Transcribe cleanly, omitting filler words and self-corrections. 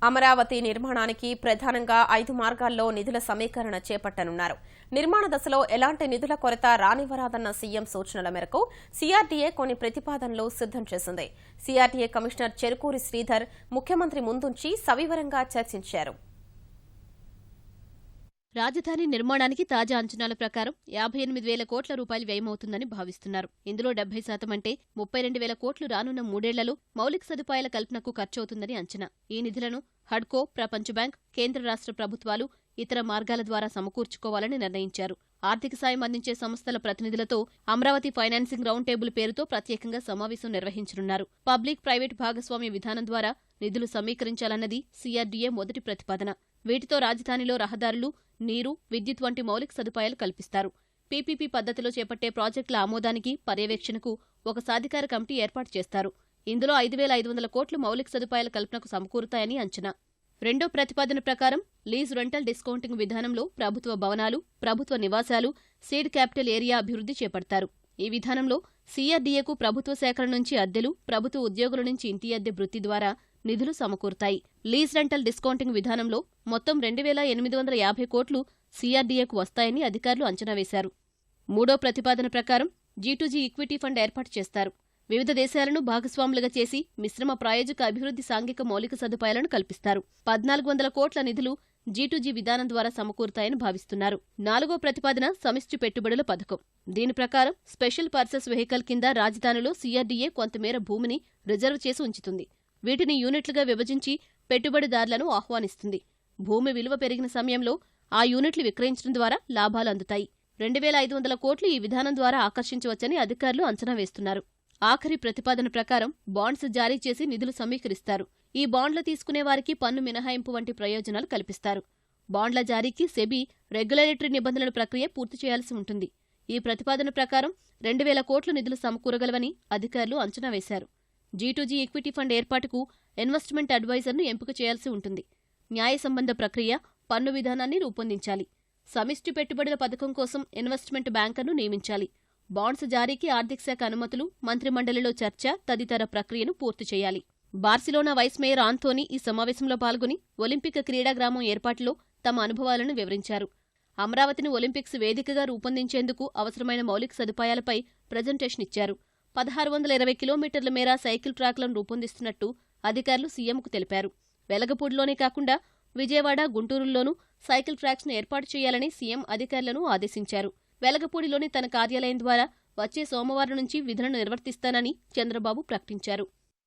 అమరావతి నిర్మాణానికి ప్రధానంగా 5 మార్గాల్లో నిధుల సమీకరణ చేపట్టనున్నారు. నిర్మాణ దశలో ఎలాంటి నిధుల కొరత రానివ్వరాదన్న సీఎం సూచనల మేరకు సీఆర్డీఏ కొన్ని ప్రతిపాదనలు సిద్ధం చేసింది. సీఆర్డీఏ కమిషనర్ చెరుకూరి శ్రీధర్ ముఖ్యమంత్రి ముందుంచి సవివరంగా చర్చించారు. రాజధాని నిర్మాణానికి తాజా అంచనాల ప్రకారం 58,000 కోట్ల రూపాయలు వ్యయమవుతుందని భావిస్తున్నారు. ఇందులో 70% అంటే 32,000 కోట్లు రానున్న 3 ఏళ్లలో మౌలిక సదుపాయాల కల్పనకు ఖర్చవుతుందని అంచనా. ఈ నిధులను హడ్కో, ప్రపంచ బ్యాంక్, కేంద్ర రాష్ట్ర ప్రభుత్వాలు ఇతర మార్గాల ద్వారా సమకూర్చుకోవాలని నిర్ణయించారు. ఆర్థిక సాయం అందించే సంస్థల ప్రతినిధులతో అమరావతి ఫైనాన్సింగ్ రౌండ్ టేబుల్ పేరుతో ప్రత్యేకంగా సమావేశం నిర్వహించనున్నారు. పబ్లిక్ ప్రైవేట్ భాగస్వామ్య విధానం ద్వారా నిధులు సమీకరించాలన్నది సీఆర్డీఏ మొదటి ప్రతిపాదన. వీటితో రాజధానిలో రహదారులు, నీరు, విద్యుత్ వంటి మౌలిక సదుపాయాలు కల్పిస్తారు. పీపీపీ పద్ధతిలో చేపట్టే ప్రాజెక్టుల ఆమోదానికి, పర్యవేక్షణకు ఒక సాధికార కమిటీ ఏర్పాటు చేస్తారు. ఇందులో 5,500 కోట్లు మౌలిక సదుపాయాల కల్పనకు సమకూరుతాయని అంచనా. రెండో ప్రతిపాదన ప్రకారం లీజ్ రెంటల్ డిస్కౌంటింగ్ విధానంలో ప్రభుత్వ భవనాలు, ప్రభుత్వ నివాసాలు, సీడ్ క్యాపిటల్ ఏరియా అభివృద్ధి చేపడతారు. ఈ విధానంలో సీఆర్డీఏకు ప్రభుత్వ శాఖల నుంచి అద్దెలు, ప్రభుత్వ ఉద్యోగుల నుంచి ఇంటి అద్దె వృత్తి ద్వారా నిధులు సమకూరుతాయి. లీజ్ రెంటల్ డిస్కౌంటింగ్ విధానంలో మొత్తం 2,850 కోట్లు సీఆర్డీఏకు వస్తాయని అధికారులు అంచనా వేశారు. మూడో ప్రతిపాదన ప్రకారం G2G ఈక్విటీ ఫండ్ ఏర్పాటు చేస్తారు. వివిధ దేశాలను భాగస్వాములుగా చేసి మిశ్రమ ప్రాయోజక అభివృద్ధి సాంఘిక మౌలిక సదుపాయాలను కల్పిస్తారు. 1,400 కోట్ల నిధులు G2G విధానం ద్వారా సమకూరుతాయని భావిస్తున్నారు. నాలుగో ప్రతిపాదన సమిష్టి పెట్టుబడుల పథకం. దీని ప్రకారం స్పెషల్ పర్పస్ వెహికల్ కింద రాజధానిలో సీఆర్డీఏ కొంతమేర భూమిని రిజర్వ్ చేసి ఉంచుతుంది. వీటిని యూనిట్లుగా విభజించి పెట్టుబడిదారులను ఆహ్వానిస్తుంది. భూమి విలువ పెరిగిన సమయంలో ఆ యూనిట్లు విక్రయించడం ద్వారా లాభాలు అందుతాయి. 2,500 కోట్లు ఈ విధానం ద్వారా ఆకర్షించవచ్చని అధికారులు అంచనా వేస్తున్నారు. ఆఖరి ప్రతిపాదన ప్రకారం బాండ్స్ జారీ చేసి నిధులు సమీకరిస్తారు. ఈ బాండ్లు తీసుకునే వారికి పన్ను మినహాయింపు వంటి ప్రయోజనాలు కల్పిస్తారు. బాండ్ల జారీకి సెబీ రెగ్యులేటరీ నిబంధనల ప్రక్రియ పూర్తి చేయాల్సి ఉంటుంది. ఈ ప్రతిపాదన ప్రకారం 2,000 కోట్లు నిధులు సమకూరగలవని అధికారులు అంచనా వేశారు. G2G ఈక్విటీ ఫండ్ ఏర్పాటుకు ఇన్వెస్ట్మెంట్ అడ్వైజర్ను ఎంపిక చేయాల్సి ఉంటుంది. న్యాయ సంబంధ ప్రక్రియ, పన్ను విధానాన్ని రూపొందించాలి. సమిష్టి పెట్టుబడుల పథకం కోసం ఇన్వెస్ట్మెంట్ బ్యాంకర్ను నియమించాలి. బాండ్స్ జారీకి ఆర్థిక శాఖ అనుమతులు, మంత్రిమండలిలో చర్చ తదితర ప్రక్రియను పూర్తి చేయాలి. బార్సిలోనా వైస్ మేయర్ ఆంథోనీ ఈ సమావేశంలో పాల్గొని ఒలింపిక్ క్రీడాగ్రామం ఏర్పాటులో తమ అనుభవాలను వివరించారు. అమరావతిని ఒలింపిక్స్ వేదికగా రూపొందించేందుకు అవసరమైన మౌలిక సదుపాయాలపై ప్రజెంటేషన్ ఇచ్చారు. 1,620 కిలోమీటర్ల మేర సైకిల్ ట్రాక్లను రూపొందిస్తున్నట్టు అధికారులు సీఎంకు తెలిపారు. వెలగపూడిలోనే కాకుండా విజయవాడ, గుంటూరుల్లోనూ సైకిల్ ట్రాక్స్ను ఏర్పాటు చేయాలని సీఎం అధికారులను ఆదేశించారు. వెలగపూడిలోని తన కార్యాలయం ద్వారా వచ్చే సోమవారం నుంచి విధులను నిర్వర్తిస్తానని చంద్రబాబు ప్రకటించారు.